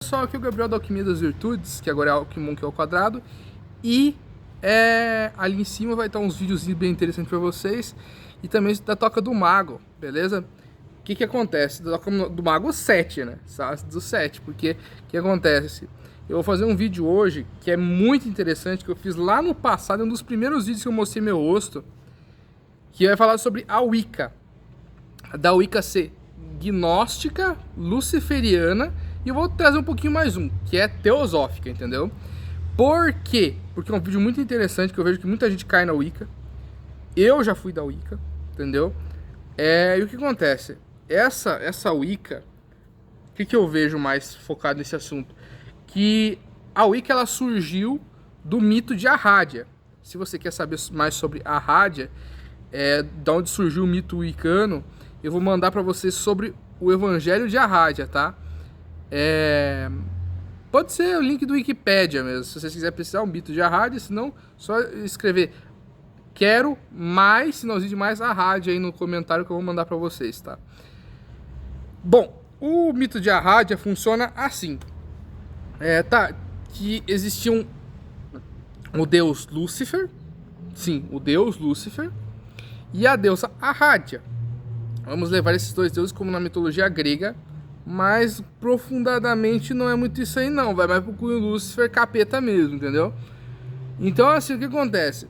Pessoal, aqui é o Gabriel da Alquimia das Virtudes, que agora é Alquimon que é o quadrado. E ali em cima vai estar uns vídeos bem interessantes para vocês. E também da Toca do Mago, beleza? O que acontece? Da Toca do Mago 7, né? Do 7, porque o que acontece? Eu vou fazer um vídeo hoje que é muito interessante, que eu fiz lá no passado, um dos primeiros vídeos que eu mostrei meu rosto, que vai falar sobre a Wicca. Da Wicca ser gnóstica, luciferiana, e eu vou trazer um pouquinho mais que é teosófica, entendeu? Por quê? Porque é um vídeo muito interessante, que eu vejo que muita gente cai na Wicca. Eu já fui da Wicca, entendeu? E o que acontece? Essa Wicca, o que eu vejo mais focado nesse assunto? Que a Wicca, ela surgiu do mito de Arrádia. Se você quer saber mais sobre Arrádia, de onde surgiu o mito wiccano, eu vou mandar para vocês sobre o Evangelho de Arrádia, tá? Pode ser o link do Wikipedia mesmo, se vocês quiserem precisar, um mito de Arrádia, senão só escrever quero mais, sinalzinho de mais Arrádia aí no comentário que eu vou mandar para vocês, tá? Bom, o mito de Arrádia funciona assim. Que existia o deus Lúcifer, sim, o deus Lúcifer, e a deusa Arrádia. Vamos levar esses dois deuses como na mitologia grega, mas profundamente não é muito isso aí não, vai mais pro cunho Lúcifer, capeta mesmo, entendeu? Então assim, o que acontece?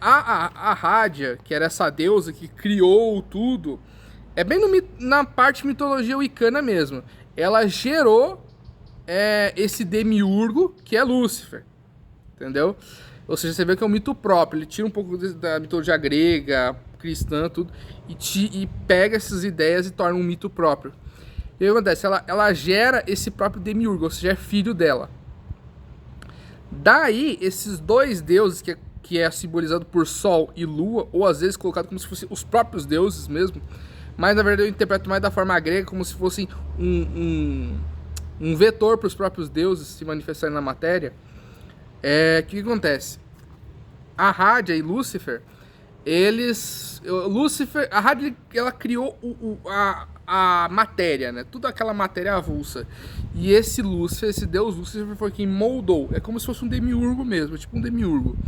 A Arrádia, que era essa deusa que criou tudo, é bem na parte mitologia wiccana mesmo. Ela gerou esse demiurgo que é Lúcifer, entendeu? Ou seja, você vê que é um mito próprio, ele tira um pouco da mitologia grega, cristã, tudo, e pega essas ideias e torna um mito próprio. E o que acontece? Ela gera esse próprio demiurgo, ou seja, é filho dela. Daí, esses dois deuses, que é simbolizado por Sol e Lua, ou às vezes colocado como se fossem os próprios deuses mesmo, mas na verdade eu interpreto mais da forma grega, como se fossem um vetor para os próprios deuses se manifestarem na matéria. O que acontece? Arrádia e Lúcifer, a Arrádia, ela criou a matéria, né? Toda aquela matéria avulsa. E esse Lúcifer, esse deus Lúcifer, foi quem moldou. É como se fosse um demiurgo mesmo, tipo um demiurgo.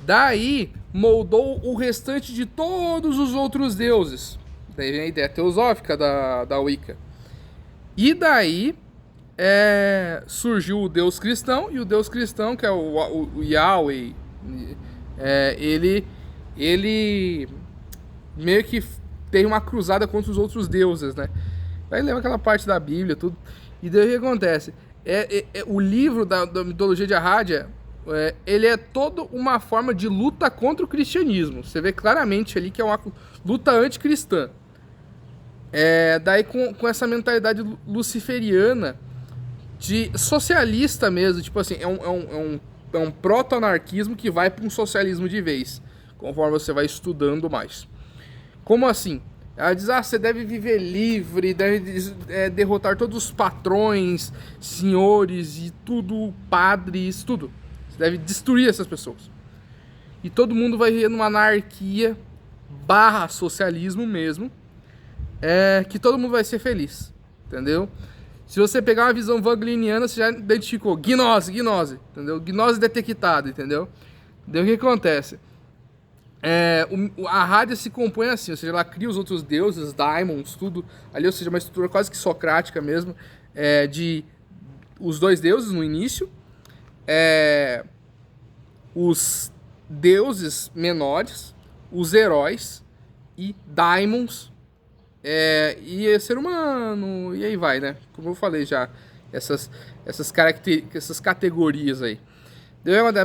Daí, moldou o restante de todos os outros deuses. Daí vem a ideia teosófica da Wicca. E daí surgiu o deus cristão, e o deus cristão, que é o Yahweh, ele meio que tem uma cruzada contra os outros deuses, né? Aí lembra aquela parte da Bíblia, tudo. E daí o que acontece? O livro da mitologia de Arrádia, ele é toda uma forma de luta contra o cristianismo. Você vê claramente ali que é uma luta anticristã. Daí com essa mentalidade luciferiana, de socialista mesmo, tipo assim, é um proto-anarquismo que vai para um socialismo de vez, conforme você vai estudando mais. Como assim? Ela diz, você deve viver livre, deve derrotar todos os patrões, senhores e tudo, padres, tudo. Você deve destruir essas pessoas. E todo mundo vai viver numa anarquia / socialismo mesmo, que todo mundo vai ser feliz, entendeu? Se você pegar uma visão wagneriana, você já identificou gnose, entendeu? Gnose detectada, entendeu? Daí o que acontece? A Arrádia se compõe assim, ou seja, ela cria os outros deuses, daimons, tudo ali, ou seja, uma estrutura quase que socrática mesmo, de os dois deuses no início, os deuses menores, os heróis e daimons, e ser humano, e aí vai, né? Como eu falei já, essas categorias aí.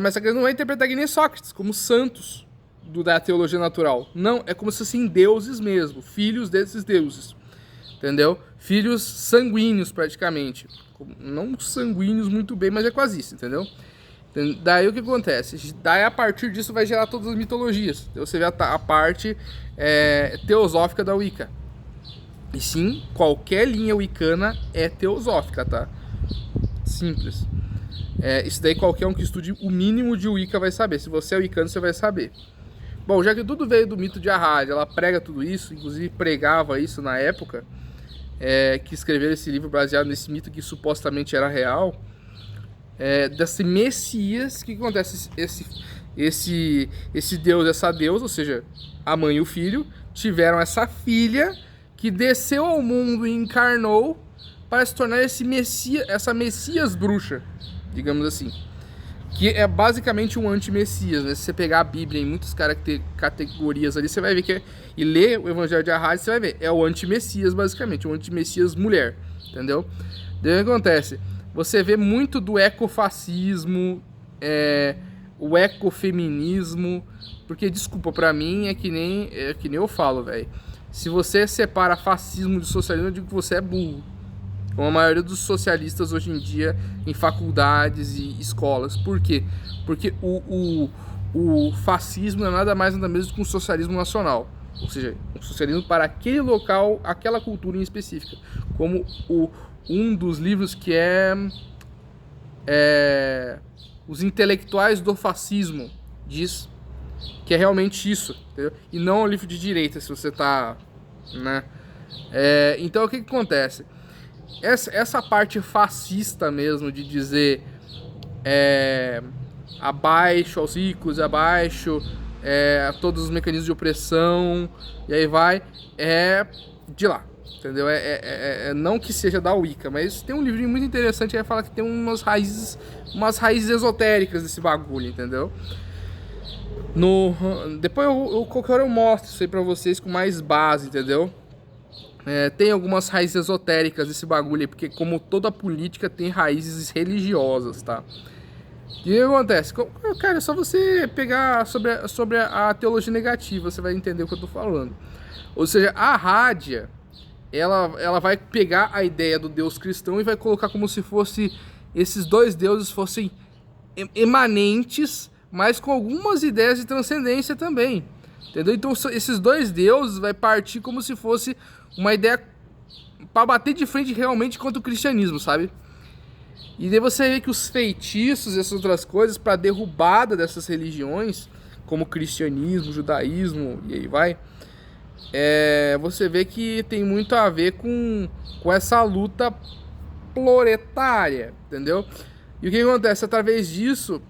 Mas você não vai interpretar que nem Sócrates, como santos da teologia natural. Não, é como se fossem deuses mesmo, filhos desses deuses, entendeu? Filhos sanguíneos praticamente. Não sanguíneos muito bem, mas é quase isso, entendeu? Daí o que acontece? Daí a partir disso vai gerar todas as mitologias. Então você vê a parte teosófica da Wicca. E sim, qualquer linha wiccana é teosófica, tá? Simples. Isso daí qualquer um que estude o mínimo de Wicca vai saber. Se você é wiccano, você vai saber. Bom, já que tudo veio do mito de Arrádia, ela prega tudo isso, inclusive pregava isso na época, que escreveram esse livro baseado nesse mito que supostamente era real, desse Messias. O que acontece? Esse Deus, essa deusa, ou seja, a mãe e o filho, tiveram essa filha que desceu ao mundo e encarnou para se tornar essa Messias bruxa, digamos assim. Que é basicamente um anti-Messias, né? Se você pegar a Bíblia em muitas categorias ali, você vai ver e ler o Evangelho de Arrade, você vai ver. É o anti-Messias, basicamente. O anti-Messias mulher, entendeu? Daí o que acontece? Você vê muito do ecofascismo, o ecofeminismo, porque, desculpa, pra mim é que nem eu falo, velho. Se você separa fascismo de socialismo, eu digo que você é burro. Como a maioria dos socialistas hoje em dia em faculdades e escolas. Por quê? Porque o fascismo é nada mais nada menos do que um socialismo nacional. Ou seja, um socialismo para aquele local, aquela cultura em específica. Como um dos livros que Os Intelectuais do Fascismo diz que é realmente isso, entendeu? E não um livro de direita, se você tá, né? Então o que acontece? Essa parte fascista mesmo de dizer abaixo aos ricos, abaixo todos os mecanismos de opressão, e aí vai, de lá, entendeu? Não que seja da Wicca, mas tem um livrinho muito interessante que fala que tem umas raízes esotéricas desse bagulho, entendeu? Depois qualquer hora eu mostro isso aí pra vocês com mais base, entendeu? Tem algumas raízes esotéricas desse bagulho aí, porque como toda política tem raízes religiosas, tá? E o que acontece? Cara, é só você pegar sobre a teologia negativa, você vai entender o que eu tô falando. Ou seja, a Rádia, ela vai pegar a ideia do Deus cristão e vai colocar como se fosse esses dois deuses fossem emanentes, mas com algumas ideias de transcendência também. Entendeu? Então esses dois deuses vai partir como se fosse uma ideia para bater de frente realmente contra o cristianismo, sabe? E daí você vê que os feitiços e essas outras coisas para derrubada dessas religiões, como o cristianismo, o judaísmo e aí vai, você vê que tem muito a ver com essa luta proletária, entendeu? E o que acontece? Através disso,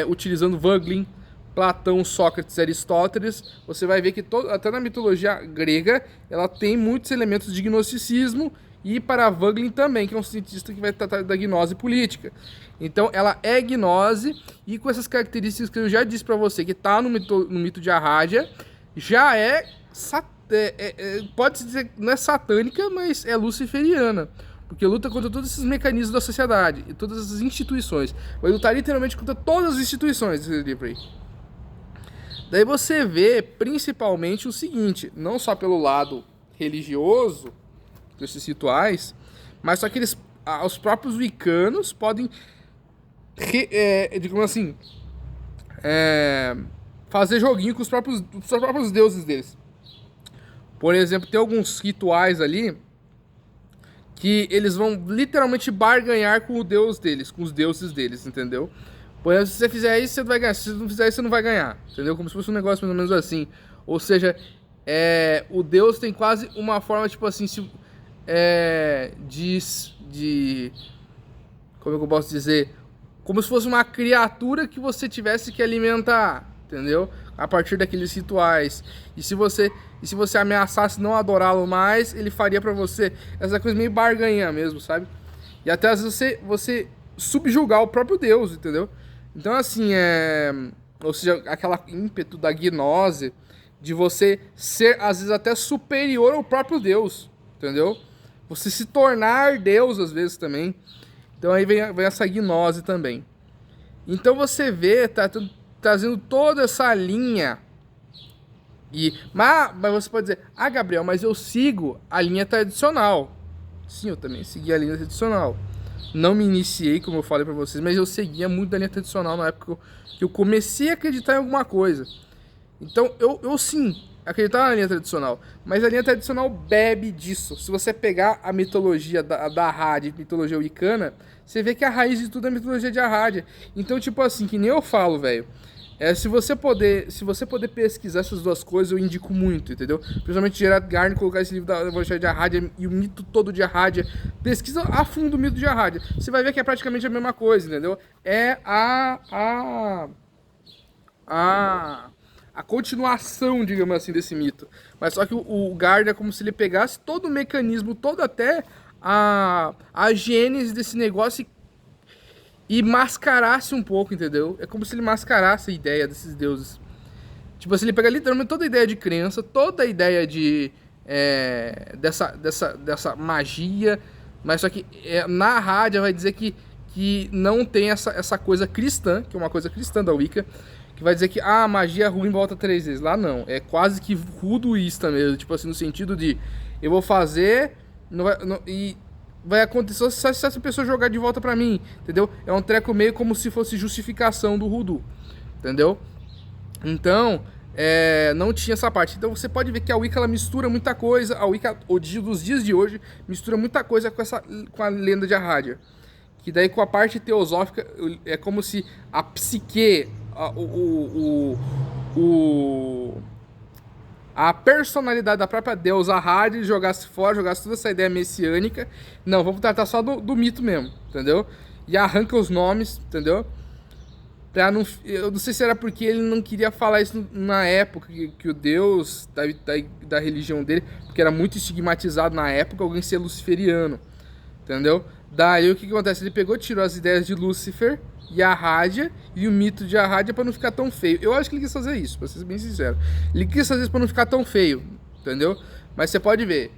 utilizando Vogelin, Platão, Sócrates, Aristóteles, você vai ver que até na mitologia grega ela tem muitos elementos de gnosticismo, e para Vogelin também, que é um cientista que vai tratar da gnose política. Então ela é gnose, e com essas características que eu já disse para você, que está no mito de Arrádia, já pode-se dizer que não é satânica, mas é luciferiana. Porque luta contra todos esses mecanismos da sociedade e todas essas instituições. Vai lutar literalmente contra todas as instituições desse livro aí. Daí você vê principalmente o seguinte, não só pelo lado religioso desses rituais, mas só que os próprios wiccanos podem, digamos assim, fazer joguinho com os próprios deuses deles. Por exemplo, tem alguns rituais ali que eles vão literalmente barganhar com o deus deles, com os deuses deles, entendeu? Por exemplo, se você fizer isso, você vai ganhar. Se você não fizer isso, você não vai ganhar. Entendeu? Como se fosse um negócio mais ou menos assim. Ou seja, o Deus tem quase uma forma, tipo assim, como é que eu posso dizer? Como se fosse uma criatura que você tivesse que alimentar. Entendeu? A partir daqueles rituais. E se você ameaçasse não adorá-lo mais, ele faria pra você essa coisa meio barganha mesmo, sabe? E até às vezes você subjugar o próprio Deus, entendeu? Então, assim, ou seja, aquela ímpeto da gnose de você ser, às vezes, até superior ao próprio Deus, entendeu? Você se tornar Deus, às vezes, também. Então, aí vem essa gnose também. Então, você vê, tá trazendo toda essa linha. Mas você pode dizer, Gabriel, mas eu sigo a linha tradicional. Sim, eu também segui a linha tradicional. Não me iniciei, como eu falei pra vocês, mas eu seguia muito da linha tradicional na época que eu comecei a acreditar em alguma coisa. Então, eu sim, acreditava na linha tradicional. Mas a linha tradicional bebe disso. Se você pegar a mitologia da Arrádia, mitologia wiccana, você vê que a raiz de tudo é a mitologia de Arrádia. Então, tipo assim, que nem eu falo, velho. Se você poder pesquisar essas duas coisas, eu indico muito, entendeu? Principalmente Gerard Gardner, colocar esse livro da Evangelho de Arradia e o mito todo de Arradia. Pesquisa a fundo o mito de Arradia. Você vai ver que é praticamente a mesma coisa, entendeu? É a continuação, digamos assim, desse mito. Mas só que o Gardner é como se ele pegasse todo o mecanismo, todo até a gênese desse negócio e mascarasse um pouco, entendeu? É como se ele mascarasse a ideia desses deuses. Tipo assim, ele pega literalmente toda a ideia de crença, toda a ideia de dessa magia, mas só que na Arradia vai dizer que não tem essa coisa cristã, que é uma coisa cristã da Wicca, que vai dizer que a magia ruim volta 3 vezes. Lá não, é quase que voodooísta mesmo, tipo assim, no sentido de eu vou fazer e vai acontecer só se essa pessoa jogar de volta pra mim, entendeu? É um treco meio como se fosse justificação do voodoo, entendeu? Então, não tinha essa parte. Então você pode ver que a Wicca ela mistura muita coisa. A Wicca dos dias de hoje mistura muita coisa com a lenda de Arradia. Que daí com a parte teosófica é como se a psique, a personalidade da própria deusa Arradia jogasse fora, jogasse toda essa ideia messiânica. Não, vamos tratar só do mito mesmo, entendeu? E arranca os nomes, entendeu? Eu não sei se era porque ele não queria falar isso na época, que o deus da religião dele, porque era muito estigmatizado na época, alguém ser luciferiano, entendeu? Daí o que acontece? Ele pegou, tirou as ideias de Lúcifer e Arradia e o mito de Arradia pra não ficar tão feio. Eu acho que ele quis fazer isso, pra ser bem sincero. Ele quis fazer isso pra não ficar tão feio, entendeu? Mas você pode ver,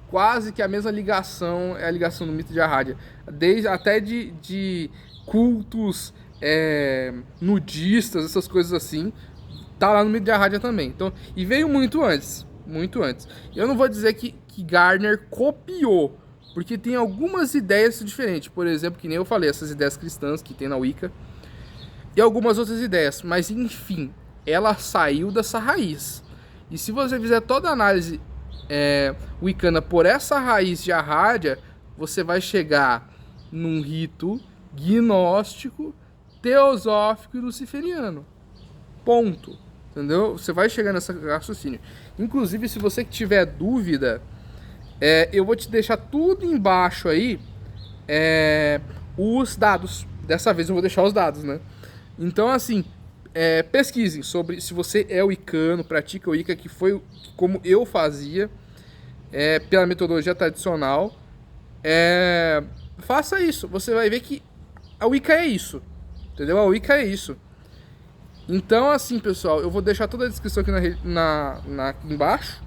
quase que a mesma ligação é a ligação do mito de Arradia. Até de cultos nudistas, essas coisas assim, tá lá no mito de Arradia também. Então, e veio muito antes, muito antes. Eu não vou dizer que Gardner copiou, porque tem algumas ideias diferentes. Por exemplo, que nem eu falei, essas ideias cristãs que tem na Wicca. E algumas outras ideias. Mas, enfim, ela saiu dessa raiz. E se você fizer toda a análise wiccana por essa raiz de Arradia, você vai chegar num rito gnóstico, teosófico e luciferiano. Ponto. Entendeu? Você vai chegar nesse raciocínio. Inclusive, se você tiver dúvida, eu vou te deixar tudo embaixo aí, os dados. Dessa vez eu vou deixar os dados, né? Então, assim, pesquisem sobre se você é wiccano, pratica Wicca, que foi como eu fazia, pela metodologia tradicional. Faça isso. Você vai ver que a Wicca é isso. Entendeu? A Wicca é isso. Então, assim, pessoal, eu vou deixar toda a descrição aqui aqui embaixo.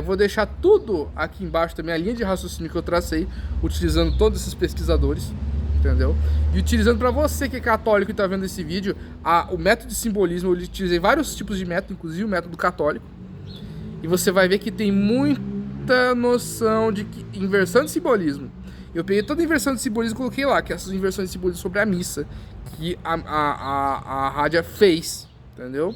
Vou deixar tudo aqui embaixo também, a linha de raciocínio que eu tracei, utilizando todos esses pesquisadores, entendeu? E utilizando para você que é católico e tá vendo esse vídeo, o método de simbolismo. Eu utilizei vários tipos de método, inclusive o método católico. E você vai ver que tem muita noção de inversão de simbolismo. Eu peguei toda a inversão de simbolismo e coloquei lá, que é essas inversões de simbolismo sobre a missa, que a Arradia fez, entendeu?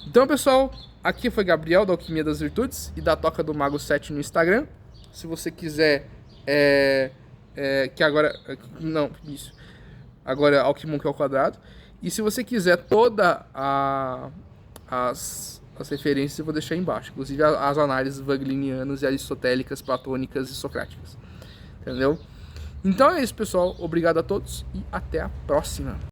Então, pessoal, aqui foi Gabriel, da Alquimia das Virtudes e da Toca do Mago 7 no Instagram. Se você quiser, que agora... Não, isso. Agora é Alquimonk ao quadrado. E se você quiser toda as referências, eu vou deixar aí embaixo. Inclusive as análises wagnerianas e aristotélicas, platônicas e socráticas. Entendeu? Então é isso, pessoal. Obrigado a todos e até a próxima.